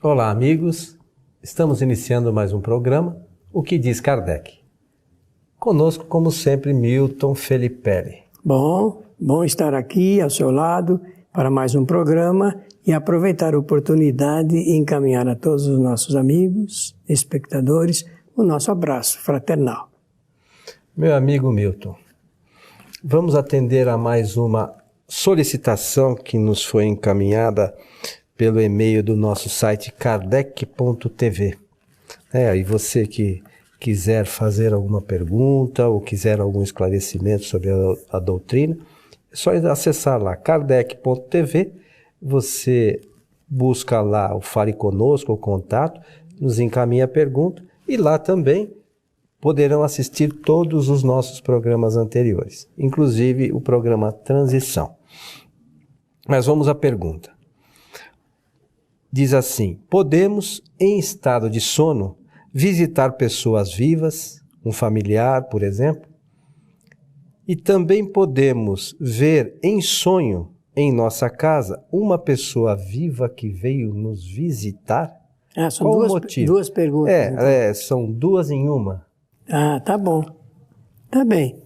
Olá, amigos. Estamos iniciando mais um programa, O que diz Kardec? Conosco, como sempre, Milton Felipe. Bom estar aqui ao seu lado para mais um programa e aproveitar a oportunidade e encaminhar a todos os nossos amigos, espectadores, o nosso abraço fraternal. Meu amigo Milton, vamos atender a mais uma solicitação que nos foi encaminhada pelo e-mail do nosso site kardec.tv. E você que quiser fazer alguma pergunta ou quiser algum esclarecimento sobre a doutrina, é só acessar lá kardec.tv, você busca lá o Fale Conosco, o contato, nos encaminha a pergunta e lá também poderão assistir todos os nossos programas anteriores, inclusive o programa Transição. Mas vamos à pergunta. Diz assim: podemos, em estado de sono, visitar pessoas vivas, um familiar, por exemplo? E também podemos ver em sonho, em nossa casa, uma pessoa viva que veio nos visitar? São Qual o motivo? Duas perguntas. Então. São duas em uma. Tá bom. Tá bem.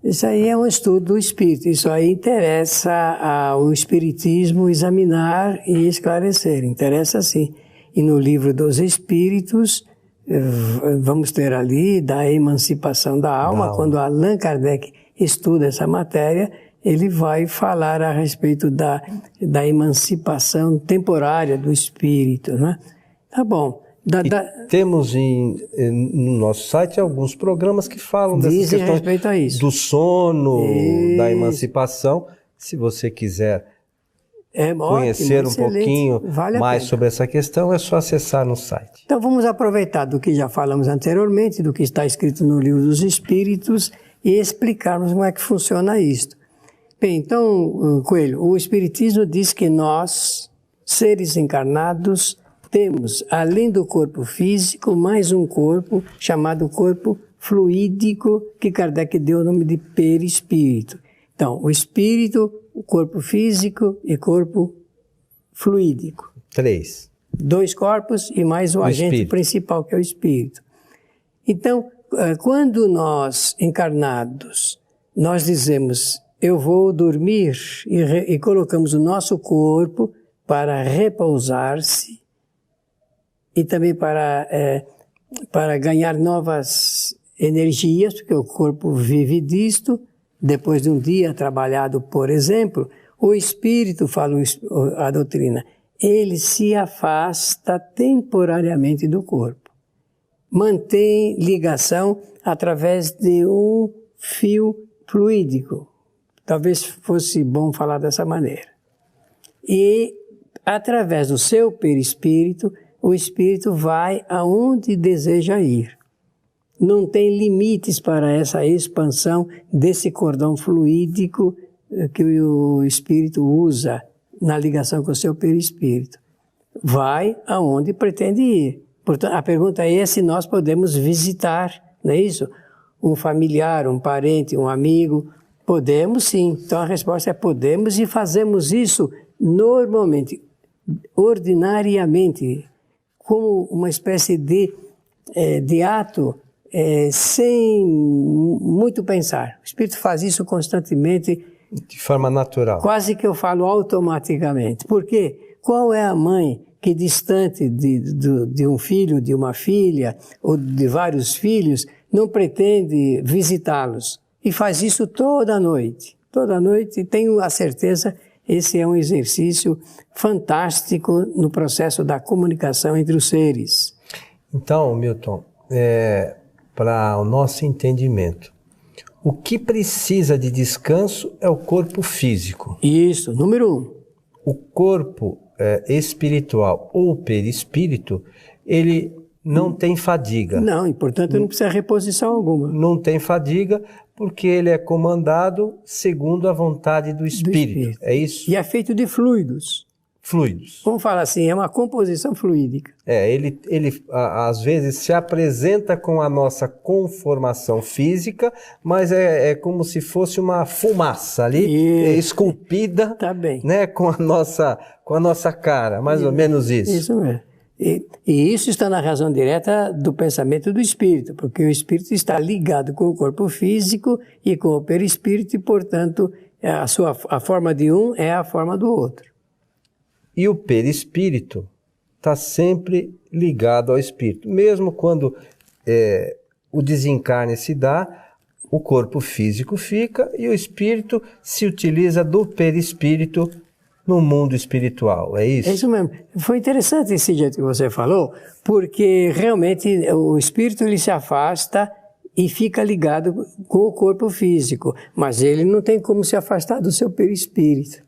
Isso aí é um estudo do espírito. Isso aí interessa ao espiritismo examinar e esclarecer. Interessa sim. E no livro dos Espíritos, vamos ter ali da emancipação da alma. Quando Allan Kardec estuda essa matéria, ele vai falar a respeito da emancipação temporária do espírito, né? Tá bom. Temos no nosso site alguns programas que falam dessas questões do sono, da emancipação. Se você quiser conhecer um pouquinho mais sobre essa questão, é só acessar no site. Então vamos aproveitar do que já falamos anteriormente, do que está escrito no Livro dos Espíritos e explicarmos como é que funciona isto. Bem, então, Coelho, o Espiritismo diz que nós, seres encarnados, temos, além do corpo físico, mais um corpo chamado corpo fluídico, que Kardec deu o nome de perispírito. Então, o espírito, o corpo físico e corpo fluídico. 3. 2 corpos e mais o agente principal, que é o espírito. Então, quando nós, encarnados, nós dizemos, eu vou dormir, e colocamos o nosso corpo para repousar-se, e também para ganhar novas energias, porque o corpo vive disto. Depois de um dia trabalhado, por exemplo, o espírito, fala a doutrina, ele se afasta temporariamente do corpo. Mantém ligação através de um fio fluídico. Talvez fosse bom falar dessa maneira. E, através do seu perispírito, o espírito vai aonde deseja ir. Não tem limites para essa expansão desse cordão fluídico que o espírito usa na ligação com o seu perispírito. Vai aonde pretende ir. Portanto, a pergunta é se nós podemos visitar, não é isso? Um familiar, um parente, um amigo. Podemos sim. Então a resposta é podemos, e fazemos isso normalmente, ordinariamente, como uma espécie de ato sem muito pensar. O espírito faz isso constantemente. De forma natural. Quase que eu falo automaticamente. Por quê? Qual é a mãe que, distante de um filho, de uma filha, ou de vários filhos, não pretende visitá-los? E faz isso toda noite. Toda noite, tenho a certeza, esse é um exercício fantástico no processo da comunicação entre os seres. Então, Milton, para o nosso entendimento, o que precisa de descanso é o corpo físico. Isso, número 1. O corpo espiritual ou perispírito, ele não tem fadiga. Não, e portanto não precisa reposição alguma. Não tem fadiga porque ele é comandado segundo a vontade do espírito. É isso? E é feito de fluidos. Fluidos. Vamos falar assim, é uma composição fluídica. Ele às vezes se apresenta com a nossa conformação física, mas é como se fosse uma fumaça ali, esculpida, tá bem, né, com a nossa cara, mais ou menos isso. Isso mesmo. E isso está na razão direta do pensamento do espírito, porque o espírito está ligado com o corpo físico e com o perispírito, e, portanto, a forma de um é a forma do outro. E o perispírito está sempre ligado ao espírito. Mesmo quando o desencarne se dá, o corpo físico fica e o espírito se utiliza do perispírito no mundo espiritual, é isso? É isso mesmo. Foi interessante esse jeito que você falou, porque realmente o espírito ele se afasta e fica ligado com o corpo físico, mas ele não tem como se afastar do seu perispírito.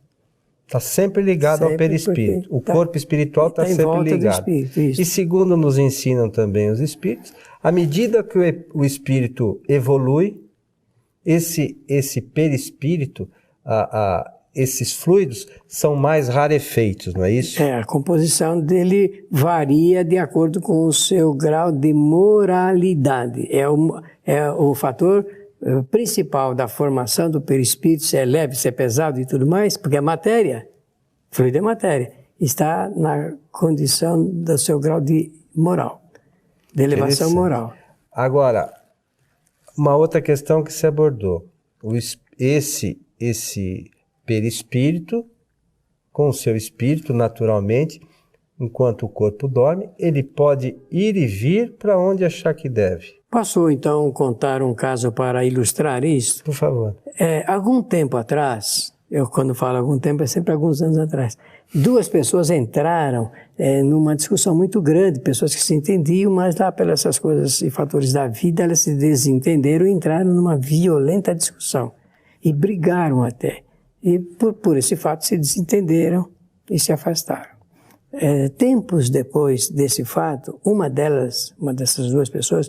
Está sempre ligado ao perispírito. O corpo espiritual está sempre ligado. E segundo nos ensinam também os espíritos, à medida que o espírito evolui, esse perispírito, esses fluidos são mais rarefeitos, não é isso? A composição dele varia de acordo com o seu grau de moralidade. É o fator principal da formação do perispírito, se é leve, se é pesado e tudo mais, porque a matéria, fluido é matéria, está na condição do seu grau de moral, de elevação moral. Agora, uma outra questão que se abordou, esse perispírito, com o seu espírito, naturalmente, enquanto o corpo dorme, ele pode ir e vir para onde achar que deve. Posso, então, contar um caso para ilustrar isso? Por favor. Algum tempo atrás, quando falo algum tempo, é sempre alguns anos atrás, duas pessoas entraram numa discussão muito grande, pessoas que se entendiam, mas lá pelas essas coisas e fatores da vida, elas se desentenderam e entraram numa violenta discussão. E brigaram até. E por esse fato se desentenderam e se afastaram. Tempos depois desse fato, uma dessas duas pessoas,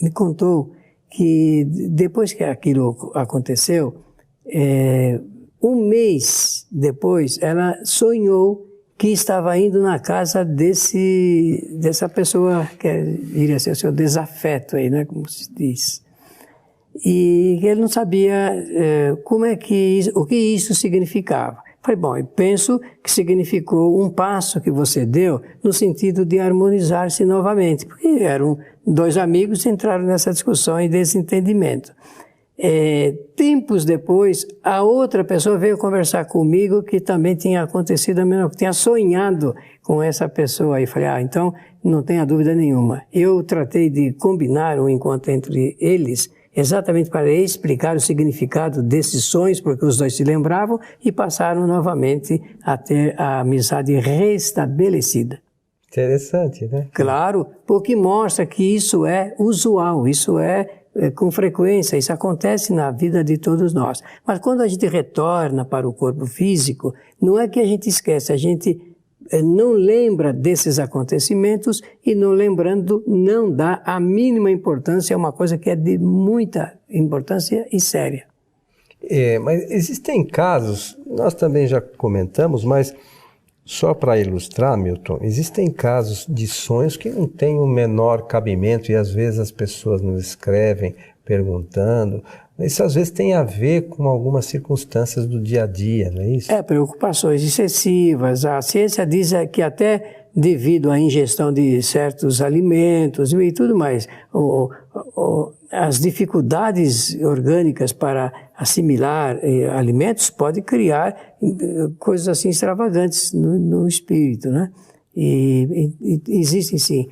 me contou que depois que aquilo aconteceu, um mês depois, ela sonhou que estava indo na casa dessa pessoa, que iria ser o seu desafeto aí, né, como se diz. E ele não sabia o que isso significava. Falei, bom, eu penso que significou um passo que você deu no sentido de harmonizar-se novamente, porque eram dois amigos que entraram nessa discussão e desentendimento. Tempos depois, a outra pessoa veio conversar comigo que também tinha acontecido a mesma coisa, tinha sonhado com essa pessoa. E falei, então não tenha dúvida nenhuma. Eu tratei de combinar um encontro entre eles, exatamente para explicar o significado desses sonhos, porque os dois se lembravam e passaram novamente a ter a amizade restabelecida. Interessante, né? Claro, porque mostra que isso é usual, isso com frequência, isso acontece na vida de todos nós. Mas quando a gente retorna para o corpo físico, não é que a gente esquece, a gente não lembra desses acontecimentos e não lembrando não dá a mínima importância a uma coisa que é de muita importância e séria. Mas existem casos, nós também já comentamos, mas só para ilustrar, Milton, existem casos de sonhos que não têm o menor cabimento e às vezes as pessoas nos escrevem perguntando. Isso às vezes tem a ver com algumas circunstâncias do dia a dia, não é isso? Preocupações excessivas. A ciência diz que até devido à ingestão de certos alimentos e tudo mais, as dificuldades orgânicas para assimilar alimentos pode criar coisas assim extravagantes no espírito, né? E existem sim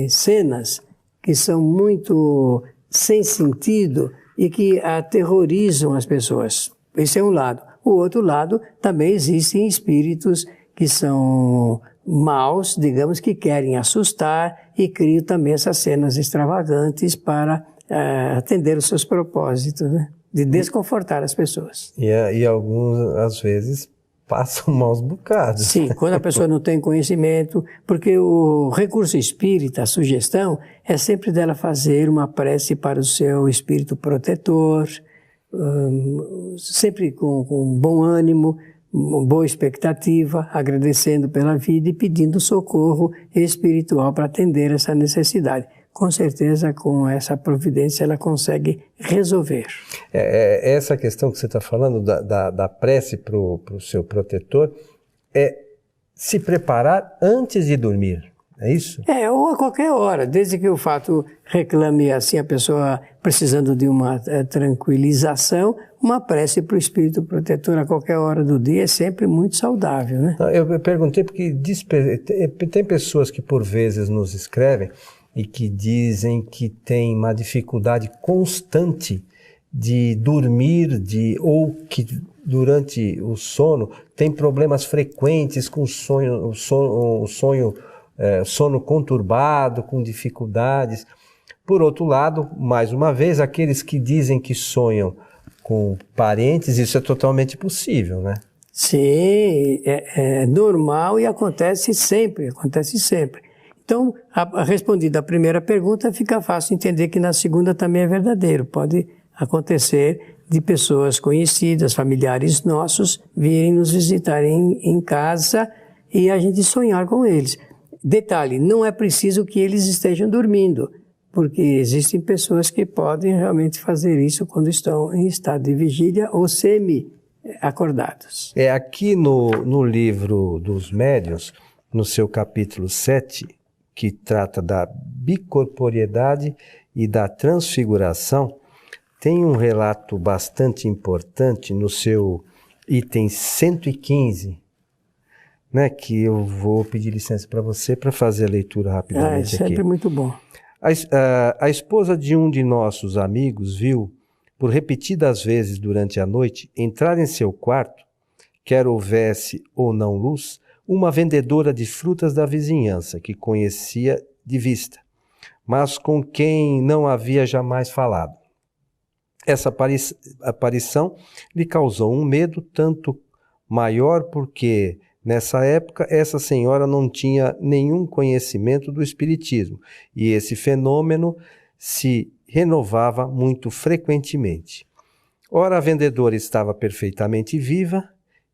cenas que são muito sem sentido e que aterrorizam as pessoas. Esse é um lado. O outro lado, também existem espíritos que são maus, digamos, que querem assustar e criam também essas cenas extravagantes para atender os seus propósitos, né? De desconfortar as pessoas. E alguns, às vezes, passam maus bocados. Sim, quando a pessoa não tem conhecimento, porque o recurso espírita, a sugestão, é sempre dela fazer uma prece para o seu espírito protetor, sempre com bom ânimo, boa expectativa, agradecendo pela vida e pedindo socorro espiritual para atender essa necessidade. Com certeza, com essa providência, ela consegue resolver. Essa questão que você está falando da prece para o seu protetor se preparar antes de dormir. É isso? Ou a qualquer hora, desde que o fato reclame assim a pessoa precisando de uma tranquilização, uma prece para o espírito protetor a qualquer hora do dia é sempre muito saudável, né? Eu perguntei porque tem pessoas que por vezes nos escrevem e que dizem que tem uma dificuldade constante de dormir, ou que durante o sono tem problemas frequentes com sono conturbado, com dificuldades. Por outro lado, mais uma vez, aqueles que dizem que sonham com parentes, isso é totalmente possível, né? Sim, é normal e acontece sempre. Então, respondida a primeira pergunta, fica fácil entender que na segunda também é verdadeiro. Pode acontecer de pessoas conhecidas, familiares nossos, virem nos visitar em casa e a gente sonhar com eles. Detalhe, não é preciso que eles estejam dormindo, porque existem pessoas que podem realmente fazer isso quando estão em estado de vigília ou semi-acordados. Aqui no livro dos médiuns, no seu capítulo 7, que trata da bicorporiedade e da transfiguração, tem um relato bastante importante no seu item 115, né, que eu vou pedir licença para você para fazer a leitura rapidamente aqui. É sempre muito bom. A esposa de um de nossos amigos viu, por repetidas vezes durante a noite, entrar em seu quarto, quer houvesse ou não luz, uma vendedora de frutas da vizinhança, que conhecia de vista, mas com quem não havia jamais falado. Essa aparição lhe causou um medo tanto maior porque, nessa época, essa senhora não tinha nenhum conhecimento do espiritismo e esse fenômeno se renovava muito frequentemente. Ora, a vendedora estava perfeitamente viva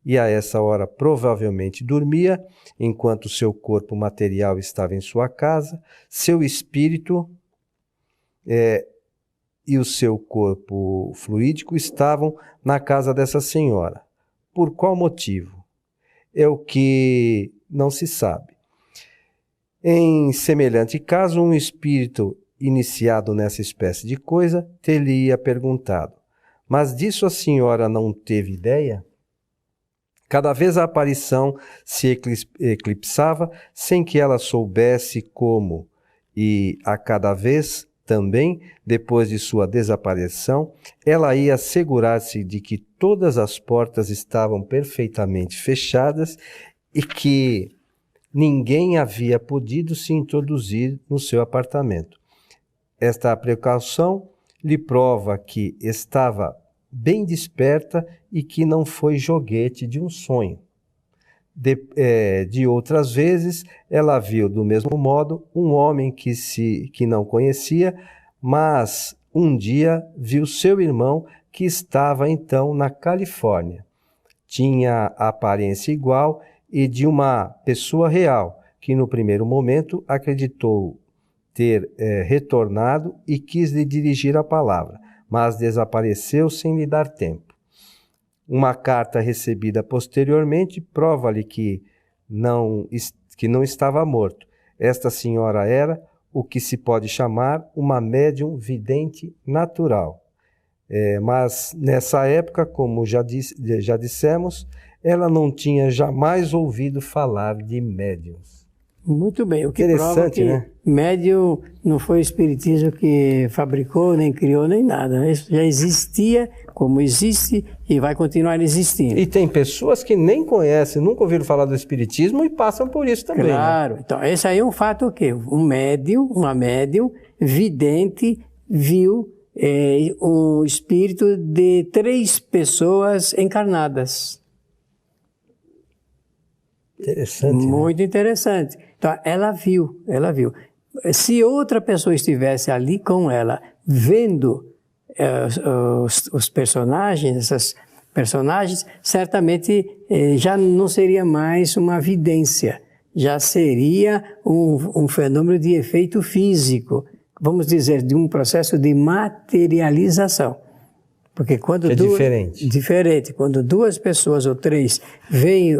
e a essa hora provavelmente dormia, enquanto seu corpo material estava em sua casa, seu espírito e o seu corpo fluídico estavam na casa dessa senhora. Por qual motivo? É o que não se sabe. Em semelhante caso, um espírito iniciado nessa espécie de coisa teria perguntado: mas disso a senhora não teve ideia? Cada vez a aparição se eclipsava sem que ela soubesse como, e a cada vez também, depois de sua desaparição, ela ia assegurar-se de que todas as portas estavam perfeitamente fechadas e que ninguém havia podido se introduzir no seu apartamento. Esta precaução lhe prova que estava bem desperta e que não foi joguete de um sonho. De outras vezes, ela viu do mesmo modo um homem que não conhecia, mas um dia viu seu irmão que estava então na Califórnia. Tinha a aparência igual e de uma pessoa real, que no primeiro momento acreditou ter retornado e quis lhe dirigir a palavra, mas desapareceu sem lhe dar tempo. Uma carta recebida posteriormente prova-lhe que não estava morto. Esta senhora era o que se pode chamar uma médium vidente natural. Mas nessa época, como já dissemos, ela não tinha jamais ouvido falar de médiums. Muito bem, o que prova que, né? Médium não foi o espiritismo que fabricou, nem criou, nem nada. Isso já existia, como existe, e vai continuar existindo. E tem pessoas que nem conhecem, nunca ouviram falar do espiritismo e passam por isso também. Claro, né? Então esse aí é um fato o quê? Uma médium vidente viu o espírito de 3 pessoas encarnadas. Interessante. Muito interessante. Então, ela viu. Se outra pessoa estivesse ali com ela, vendo os personagens, essas personagens, certamente já não seria mais uma vidência, já seria um fenômeno de efeito físico, vamos dizer, de um processo de materialização. Porque quando diferente. Diferente. Quando 2 pessoas ou 3 veem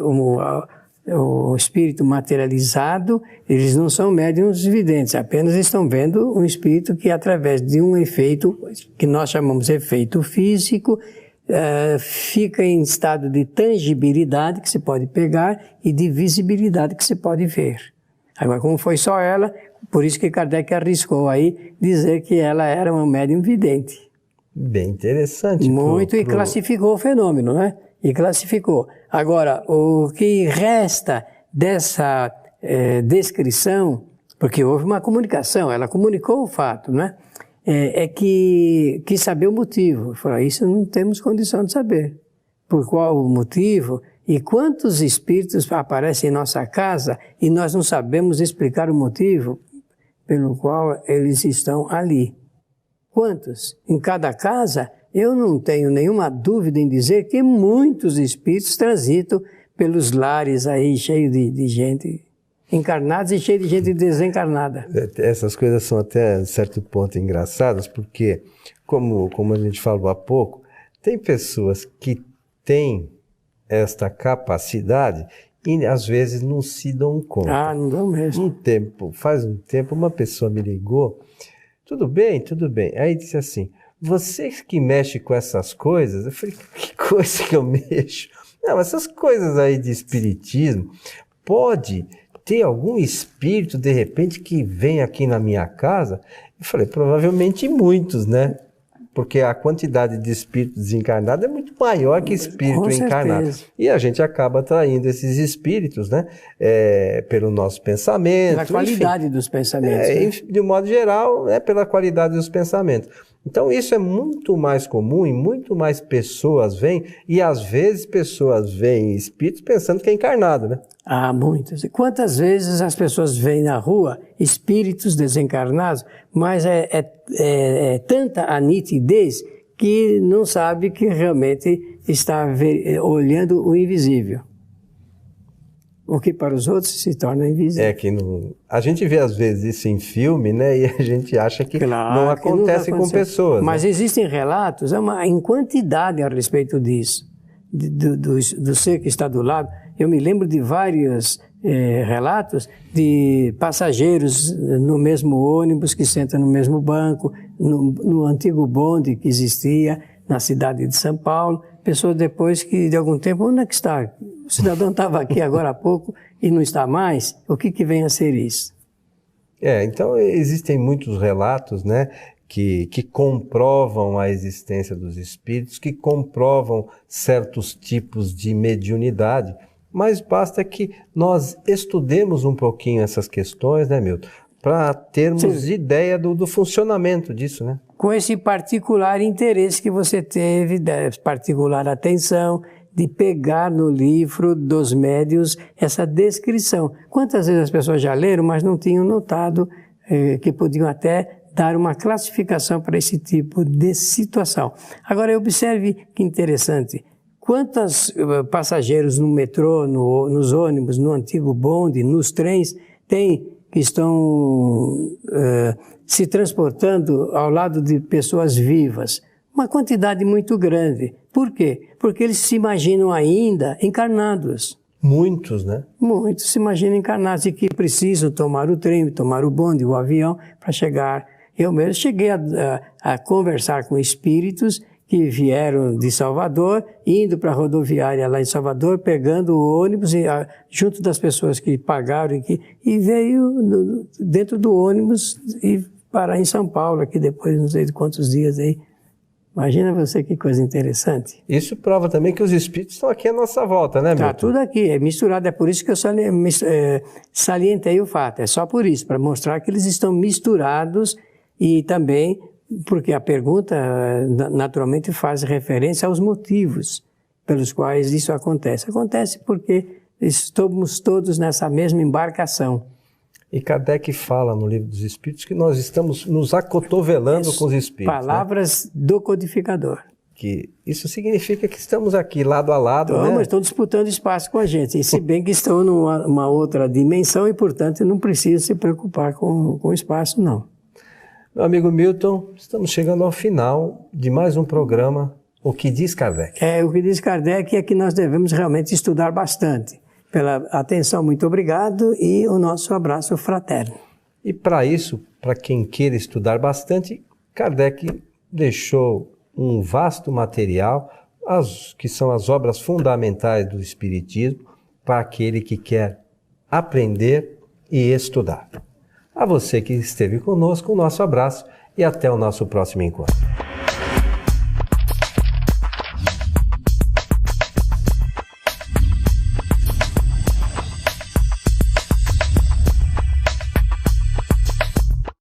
o espírito materializado, eles não são médiuns videntes, apenas estão vendo um espírito que, através de um efeito, que nós chamamos de efeito físico, fica em estado de tangibilidade, que se pode pegar, e de visibilidade, que se pode ver. Agora, como foi só ela, por isso que Kardec arriscou aí dizer que ela era uma médium vidente. Bem interessante. Muito, e classificou o fenômeno, né? E classificou. Agora, o que resta dessa descrição, porque houve uma comunicação, ela comunicou o fato, né? É que quis saber o motivo. Falou, isso não temos condição de saber. Por qual o motivo e quantos espíritos aparecem em nossa casa e nós não sabemos explicar o motivo pelo qual eles estão ali. Quantos? Em cada casa, eu não tenho nenhuma dúvida em dizer que muitos espíritos transitam pelos lares aí, cheios de gente encarnados e cheio de gente desencarnada. Essas coisas são até, a certo ponto, engraçadas, porque, como a gente falou há pouco, tem pessoas que têm esta capacidade e, às vezes, não se dão conta. Não dão mesmo. Faz um tempo, uma pessoa me ligou, tudo bem. Aí disse assim, você que mexe com essas coisas? Eu falei, que coisa que eu mexo? Não, essas coisas aí de espiritismo, pode ter algum espírito, de repente, que vem aqui na minha casa? Eu falei, provavelmente muitos, né? Porque a quantidade de espíritos desencarnados é muito maior que espírito encarnado. E a gente acaba atraindo esses espíritos, né? Pelo nosso pensamento. Pela qualidade dos pensamentos. Né? De um modo geral, pela qualidade dos pensamentos. Então isso é muito mais comum e muito mais pessoas veem, e às vezes pessoas veem espíritos pensando que é encarnado, né? Muitas. E quantas vezes as pessoas veem na rua espíritos desencarnados, mas é tanta a nitidez que não sabe que realmente está olhando o invisível. O que para os outros se torna invisível. A gente vê às vezes isso em filme, né? E a gente acha que não acontece com pessoas. Mas né? Existem relatos, em quantidade a respeito disso, do ser que está do lado. Eu me lembro de vários relatos de passageiros no mesmo ônibus, que sentam no mesmo banco, no antigo bonde que existia na cidade de São Paulo. Pessoas depois que, de algum tempo, onde é que está? O cidadão estava aqui agora há pouco e não está mais. O que vem a ser isso? Então existem muitos relatos, né, que comprovam a existência dos espíritos, que comprovam certos tipos de mediunidade, mas basta que nós estudemos um pouquinho essas questões, né, Milton, para termos ideia do funcionamento disso, né? Com esse particular interesse que você teve, particular atenção, de pegar no livro dos médiuns essa descrição. Quantas vezes as pessoas já leram, mas não tinham notado que podiam até dar uma classificação para esse tipo de situação. Agora, observe que interessante. Quantos passageiros no metrô, nos ônibus, no antigo bonde, nos trens, que estão se transportando ao lado de pessoas vivas? Uma quantidade muito grande. Por quê? Porque eles se imaginam ainda encarnados. Muitos, né? Muitos se imaginam encarnados e que precisam tomar o trem, tomar o bonde, o avião para chegar. Eu mesmo cheguei a conversar com espíritos que vieram de Salvador, indo para a rodoviária lá em Salvador, pegando o ônibus junto das pessoas que pagaram e veio dentro do ônibus e parar em São Paulo, aqui depois não sei de quantos dias aí. Imagina você que coisa interessante. Isso prova também que os espíritos estão aqui à nossa volta, né, Milton? Está tudo aqui, é misturado, é por isso que eu salientei o fato, é só por isso, para mostrar que eles estão misturados e também porque a pergunta naturalmente faz referência aos motivos pelos quais isso acontece. Acontece porque estamos todos nessa mesma embarcação. E Kardec fala no Livro dos Espíritos que nós estamos nos acotovelando com os espíritos. Palavras, né? Do codificador. Que isso significa que estamos aqui lado a lado, né? Estão disputando espaço com a gente, e se bem que estão numa outra dimensão e, portanto, não precisam se preocupar com o espaço, não. Meu amigo Milton, estamos chegando ao final de mais um programa, O que diz Kardec. O que diz Kardec é que nós devemos realmente estudar bastante. pela atenção, muito obrigado e o nosso abraço fraterno. E para isso, para quem queira estudar bastante, Kardec deixou um vasto material, que são as obras fundamentais do Espiritismo, para aquele que quer aprender e estudar. A você que esteve conosco, o nosso abraço e até o nosso próximo encontro.